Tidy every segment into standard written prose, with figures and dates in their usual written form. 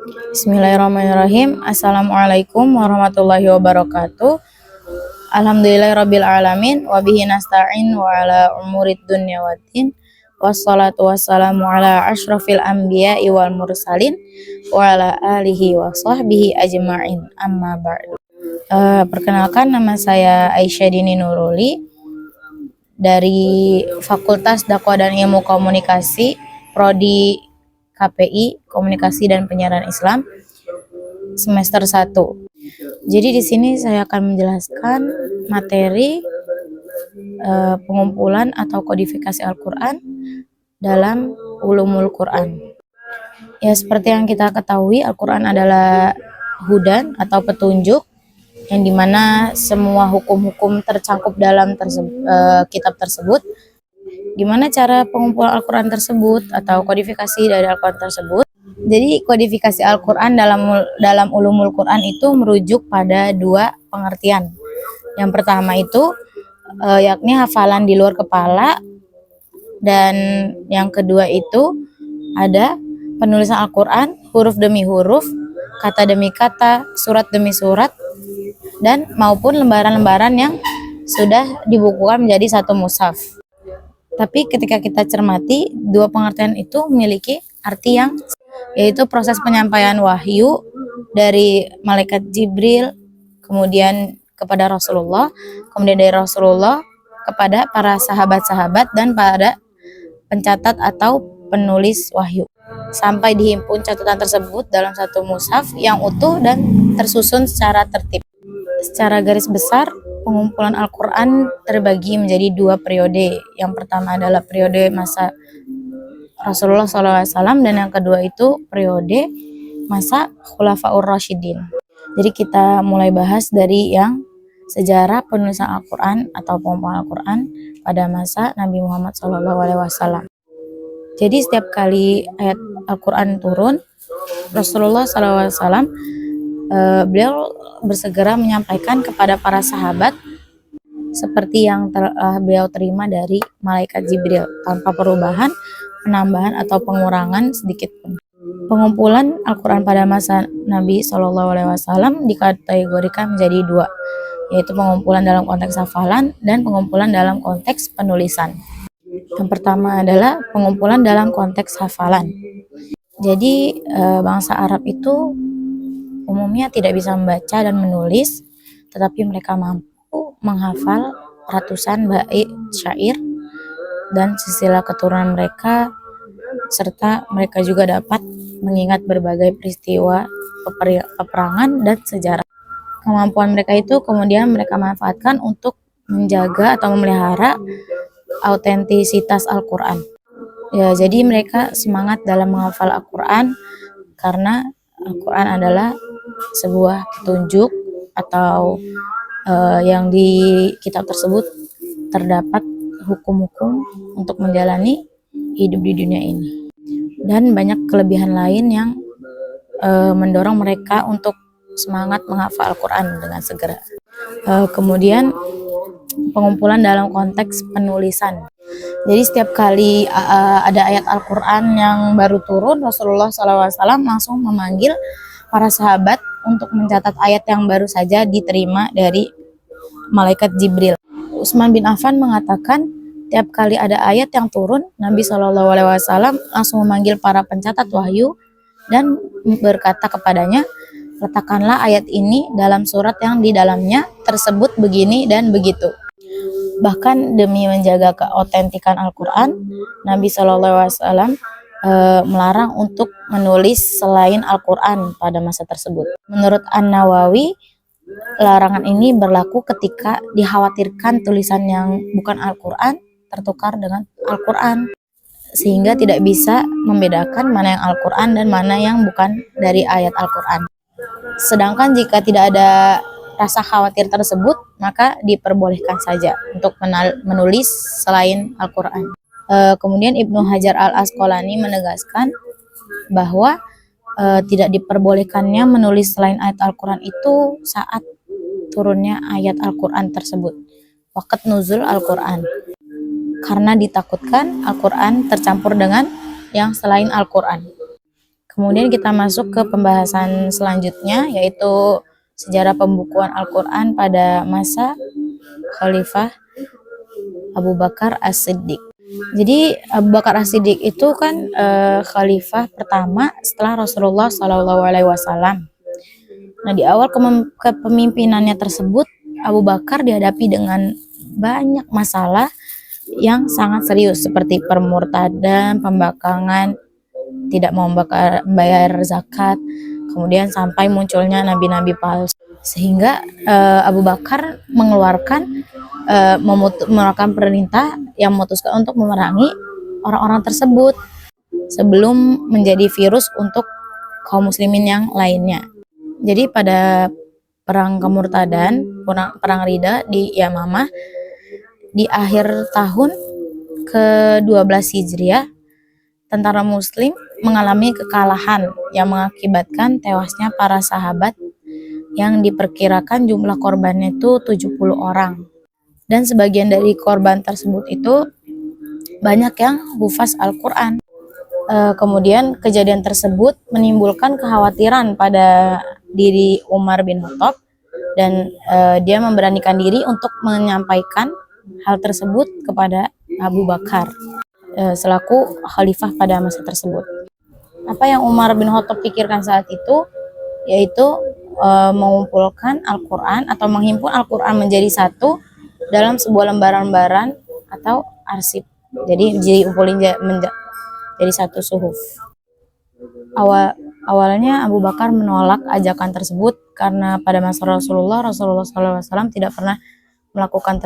Bismillahirrahmanirrahim. Assalamualaikum warahmatullahi wabarakatuh. Alhamdulillahirabbil alamin wa bihi nasta'in wa ala umurid dunya waddin. Wassalatu wassalamu ala asyrafil anbiya'i wal mursalin wa ala alihi wa sahbihi ajma'in. Amma ba'du. Perkenalkan, nama saya Aisyah Dini Nuruli dari Fakultas Dakwah dan Ilmu Komunikasi, Prodi KPI, Komunikasi dan Penyiaran Islam, semester 1. Jadi di sini saya akan menjelaskan materi pengumpulan atau kodifikasi Al-Quran dalam ulumul Quran. Ya, seperti yang kita ketahui, Al-Quran adalah hudan atau petunjuk, yang dimana semua hukum-hukum tercakup dalam kitab tersebut. Gimana cara pengumpulan Al-Quran tersebut atau kodifikasi dari Al-Quran tersebut? Jadi kodifikasi Al-Quran dalam ulumul Quran itu merujuk pada dua pengertian. Yang pertama itu yakni hafalan di luar kepala, dan yang kedua itu ada penulisan Al-Quran huruf demi huruf, kata demi kata, surat demi surat, dan maupun lembaran-lembaran yang sudah dibukukan menjadi satu mushaf. Tapi ketika kita cermati, dua pengertian itu memiliki arti yang, yaitu proses penyampaian wahyu dari malaikat Jibril kemudian kepada Rasulullah, kemudian dari Rasulullah kepada para sahabat-sahabat dan pada pencatat atau penulis wahyu, sampai dihimpun catatan tersebut dalam satu mushaf yang utuh dan tersusun secara tertib. Secara garis besar, pengumpulan Al-Quran terbagi menjadi dua periode. Yang pertama adalah periode masa Rasulullah SAW, dan yang kedua itu periode masa Khulafaur Rasyidin. Jadi kita mulai bahas dari yang sejarah penulisan Al-Quran atau pengumpulan Al-Quran pada masa Nabi Muhammad SAW. Jadi setiap kali ayat Al-Quran turun, Rasulullah SAW beliau bersegera menyampaikan kepada para sahabat seperti yang telah beliau terima dari malaikat Jibril, tanpa perubahan, penambahan atau pengurangan sedikit pun. Pengumpulan Al-Quran pada masa Nabi SAW dikategorikan menjadi dua, yaitu pengumpulan dalam konteks hafalan dan pengumpulan dalam konteks penulisan. Yang pertama adalah pengumpulan dalam konteks hafalan. Jadi bangsa Arab itu umumnya tidak bisa membaca dan menulis, tetapi mereka mampu menghafal ratusan bait syair dan silsilah keturunan mereka, serta mereka juga dapat mengingat berbagai peristiwa peperangan dan sejarah. Kemampuan mereka itu kemudian mereka manfaatkan untuk menjaga atau memelihara autentisitas Al-Quran. Ya, jadi mereka semangat dalam menghafal Al-Quran karena Al-Quran adalah sebuah petunjuk atau yang di kitab tersebut terdapat hukum-hukum untuk menjalani hidup di dunia ini, dan banyak kelebihan lain yang mendorong mereka untuk semangat menghafal Al-Quran dengan segera. Kemudian pengumpulan dalam konteks penulisan. Jadi setiap kali ada ayat Al-Quran yang baru turun, Rasulullah SAW langsung memanggil para sahabat untuk mencatat ayat yang baru saja diterima dari malaikat Jibril. Utsman bin Affan mengatakan, tiap kali ada ayat yang turun, Nabi SAW langsung memanggil para pencatat wahyu dan berkata kepadanya, letakkanlah ayat ini dalam surat yang di dalamnya tersebut begini dan begitu. Bahkan demi menjaga keautentikan Al-Quran, Nabi SAW melarang untuk menulis selain Al-Quran pada masa tersebut. Menurut An-Nawawi, larangan ini berlaku ketika dikhawatirkan tulisan yang bukan Al-Quran tertukar dengan Al-Quran, sehingga tidak bisa membedakan mana yang Al-Quran dan mana yang bukan dari ayat Al-Quran. Sedangkan jika tidak ada rasa khawatir tersebut, maka diperbolehkan saja untuk menulis selain Al-Quran. Kemudian Ibnu Hajar Al-Asqalani menegaskan bahwa tidak diperbolehkannya menulis selain ayat Al-Quran itu saat turunnya ayat Al-Quran tersebut, waqt nuzul Al-Quran, karena ditakutkan Al-Quran tercampur dengan yang selain Al-Quran. Kemudian kita masuk ke pembahasan selanjutnya, yaitu sejarah pembukuan Al-Quran pada masa Khalifah Abu Bakar As-Siddiq. Jadi Abu Bakar As-Siddiq itu kan khalifah pertama setelah Rasulullah SAW. Nah, di awal kepemimpinannya tersebut, Abu Bakar dihadapi dengan banyak masalah yang sangat serius seperti permurtadan, pembangkangan, tidak mau membayar zakat, kemudian sampai munculnya nabi-nabi palsu. Sehingga Abu Bakar mengeluarkan perintah yang memutuskan untuk memerangi orang-orang tersebut sebelum menjadi virus untuk kaum muslimin yang lainnya. Jadi pada perang kemurtadan, perang Ridha di Yamamah di akhir tahun ke-12 Hijriah, tentara muslim mengalami kekalahan yang mengakibatkan tewasnya para sahabat yang diperkirakan jumlah korbannya itu 70 orang. Dan sebagian dari korban tersebut itu banyak yang hufaz Al-Quran. Kemudian kejadian tersebut menimbulkan kekhawatiran pada diri Umar bin Khattab, dan dia memberanikan diri untuk menyampaikan hal tersebut kepada Abu Bakar selaku khalifah pada masa tersebut. Apa yang Umar bin Khattab pikirkan saat itu, yaitu mengumpulkan Al-Quran atau menghimpun Al-Quran menjadi satu dalam sebuah lembaran-lembaran atau arsip. Jadi dikumpulin jadi satu suhuf. Awalnya Abu Bakar menolak ajakan tersebut karena pada masa Rasulullah SAW tidak pernah melakukan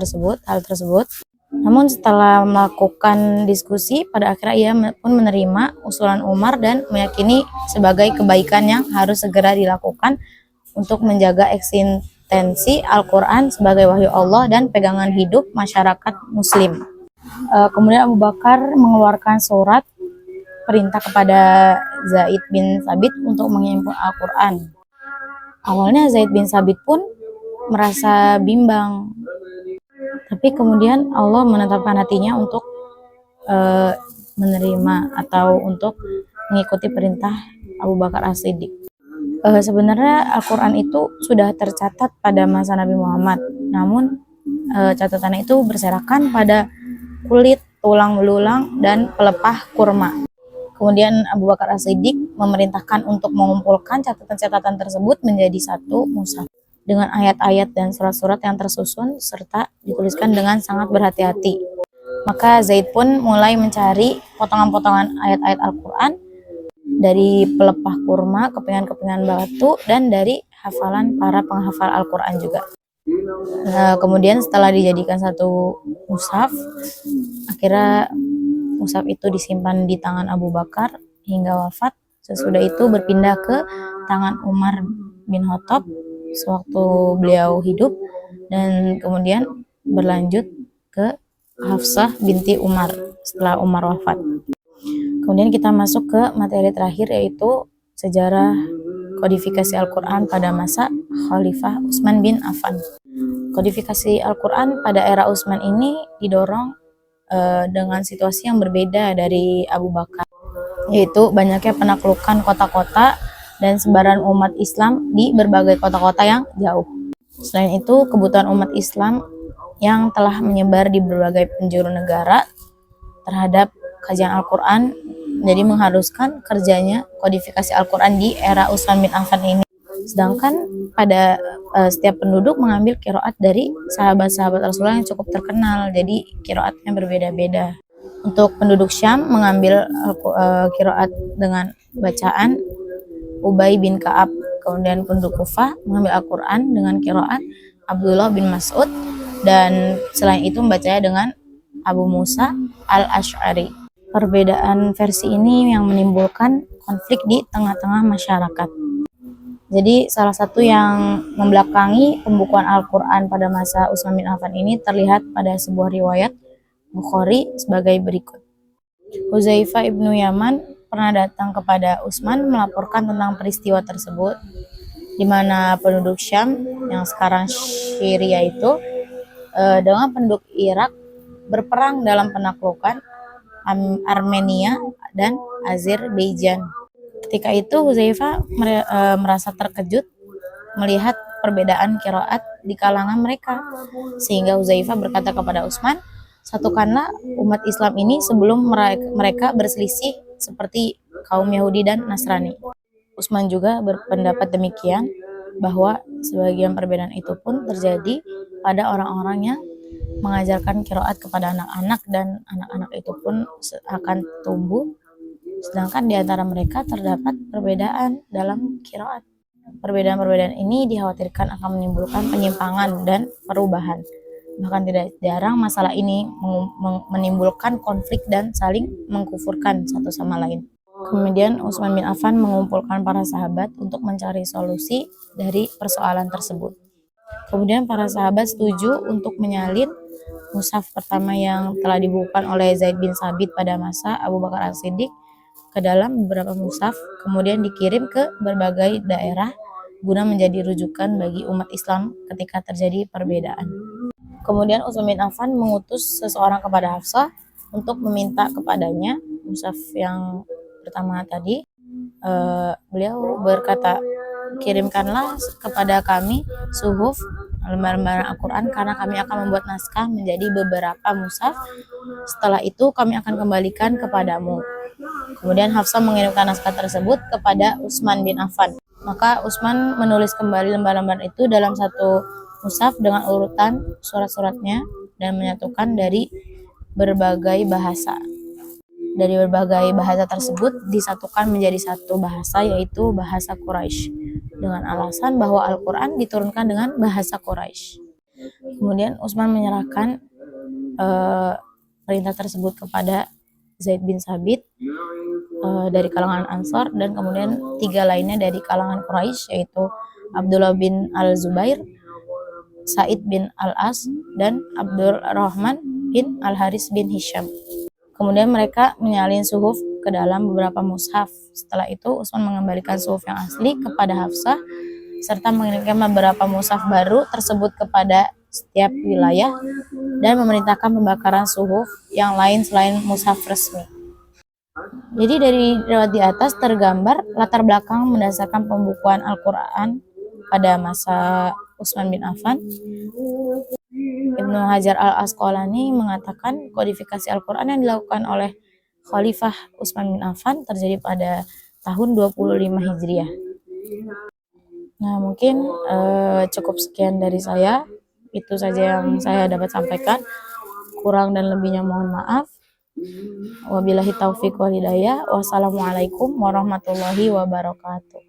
hal tersebut. Namun setelah melakukan diskusi, pada akhirnya ia pun menerima usulan Umar dan meyakini sebagai kebaikan yang harus segera dilakukan untuk menjaga eksistensi Al-Quran sebagai wahyu Allah dan pegangan hidup masyarakat muslim. Kemudian Abu Bakar mengeluarkan surat perintah kepada Zaid bin Sabit untuk menghimpun Al-Quran. Awalnya Zaid bin Sabit pun merasa bimbang, tapi kemudian Allah menetapkan hatinya untuk menerima atau untuk mengikuti perintah Abu Bakar As-Siddiq. Sebenarnya Al-Quran itu sudah tercatat pada masa Nabi Muhammad, namun catatannya itu berserakan pada kulit, tulang belulang, dan pelepah kurma. Kemudian Abu Bakar As-Siddiq memerintahkan untuk mengumpulkan catatan-catatan tersebut menjadi satu mushaf dengan ayat-ayat dan surat-surat yang tersusun serta dituliskan dengan sangat berhati-hati. Maka Zaid pun mulai mencari potongan-potongan ayat-ayat Al-Quran dari pelepah kurma, kepingan-kepingan batu, dan dari hafalan para penghafal Al-Quran juga. Nah, kemudian setelah dijadikan satu mushaf, akhirnya mushaf itu disimpan di tangan Abu Bakar hingga wafat. Sesudah itu berpindah ke tangan Umar bin Khattab sewaktu beliau hidup, dan kemudian berlanjut ke Hafsah binti Umar setelah Umar wafat. Kemudian kita masuk ke materi terakhir, yaitu sejarah kodifikasi Al-Quran pada masa Khalifah Utsman bin Affan. Kodifikasi Al-Quran pada era Utsman ini didorong dengan situasi yang berbeda dari Abu Bakar, yaitu banyaknya penaklukan kota-kota dan sebaran umat Islam di berbagai kota-kota yang jauh. Selain itu, kebutuhan umat Islam yang telah menyebar di berbagai penjuru negara terhadap kajian Al-Quran jadi mengharuskan kerjanya kodifikasi Al-Quran di era Utsman bin Affan ini. Sedangkan pada setiap penduduk mengambil qiraat dari sahabat-sahabat Rasulullah yang cukup terkenal, jadi qiraatnya berbeda-beda. Untuk penduduk Syam mengambil qiraat dengan bacaan Ubay bin Ka'ab, kemudian penduduk Kufah mengambil Al-Quran dengan qiraat Abdullah bin Mas'ud, dan selain itu membacanya dengan Abu Musa al-Asy'ari. Perbedaan versi ini yang menimbulkan konflik di tengah-tengah masyarakat. Jadi salah satu yang membelakangi pembukuan Al-Quran pada masa Utsman bin Affan ini terlihat pada sebuah riwayat Bukhari sebagai berikut. Hudzaifah ibnu Yaman pernah datang kepada Utsman melaporkan tentang peristiwa tersebut, di mana penduduk Syam yang sekarang Syria itu dengan penduduk Irak berperang dalam penaklukan Armenia dan Azerbaijan. Ketika itu Hudzaifah merasa terkejut melihat perbedaan qiraat di kalangan mereka, sehingga Hudzaifah berkata kepada Utsman, "Satukanlah umat Islam ini sebelum mereka berselisih seperti kaum Yahudi dan Nasrani." Utsman juga berpendapat demikian, bahwa sebagian perbedaan itu pun terjadi pada orang-orang yang mengajarkan qiraat kepada anak-anak, dan anak-anak itu pun akan tumbuh, sedangkan di antara mereka terdapat perbedaan dalam qiraat. Perbedaan-perbedaan ini dikhawatirkan akan menimbulkan penyimpangan dan perubahan. Bahkan tidak jarang masalah ini menimbulkan konflik dan saling mengkufurkan satu sama lain. Kemudian Utsman bin Affan mengumpulkan para sahabat untuk mencari solusi dari persoalan tersebut. Kemudian para sahabat setuju untuk menyalin mushaf pertama yang telah dibukukan oleh Zaid bin Sabit pada masa Abu Bakar As-Siddiq ke dalam beberapa mushaf, kemudian dikirim ke berbagai daerah guna menjadi rujukan bagi umat Islam ketika terjadi perbedaan. Kemudian Utsman bin Affan mengutus seseorang kepada Hafsah untuk meminta kepadanya mushaf yang pertama tadi. Beliau berkata, "Kirimkanlah kepada kami suhuf lembar-lembaran Al-Quran, karena kami akan membuat naskah menjadi beberapa mushaf. Setelah itu kami akan kembalikan kepadamu." Kemudian Hafsah mengirimkan naskah tersebut kepada Utsman bin Affan. Maka Utsman menulis kembali lembar-lembar itu dalam satu mushaf dengan urutan surat-suratnya dan menyatukan dari berbagai bahasa. Dari berbagai bahasa tersebut disatukan menjadi satu bahasa, yaitu bahasa Quraisy, dengan alasan bahwa Al-Quran diturunkan dengan bahasa Quraisy. Kemudian Utsman menyerahkan perintah tersebut kepada Zaid bin Sabit dari kalangan Ansar, dan kemudian 3 lainnya dari kalangan Quraisy, yaitu Abdullah bin Al-Zubair, Sa'id bin Al-As, dan Abdurrahman bin Al-Haris bin Hisham. Kemudian mereka menyalin suhuf ke dalam beberapa mushaf. Setelah itu Utsman mengembalikan suhuf yang asli kepada Hafsah, serta mengirimkan beberapa mushaf baru tersebut kepada setiap wilayah, dan memerintahkan pembakaran suhuf yang lain selain mushaf resmi. Jadi dari riwayat di atas tergambar latar belakang mendasarkan pembukuan Al-Quran pada masa Utsman bin Affan. Ibnu Hajar al-Asqalani mengatakan kodifikasi Al-Quran yang dilakukan oleh Khalifah Utsman bin Affan terjadi pada tahun 25 Hijriah. Nah, mungkin cukup sekian dari saya. Itu saja yang saya dapat sampaikan. Kurang dan lebihnya mohon maaf. Wabillahi taufiq wal hidayah. Wassalamualaikum warahmatullahi wabarakatuh.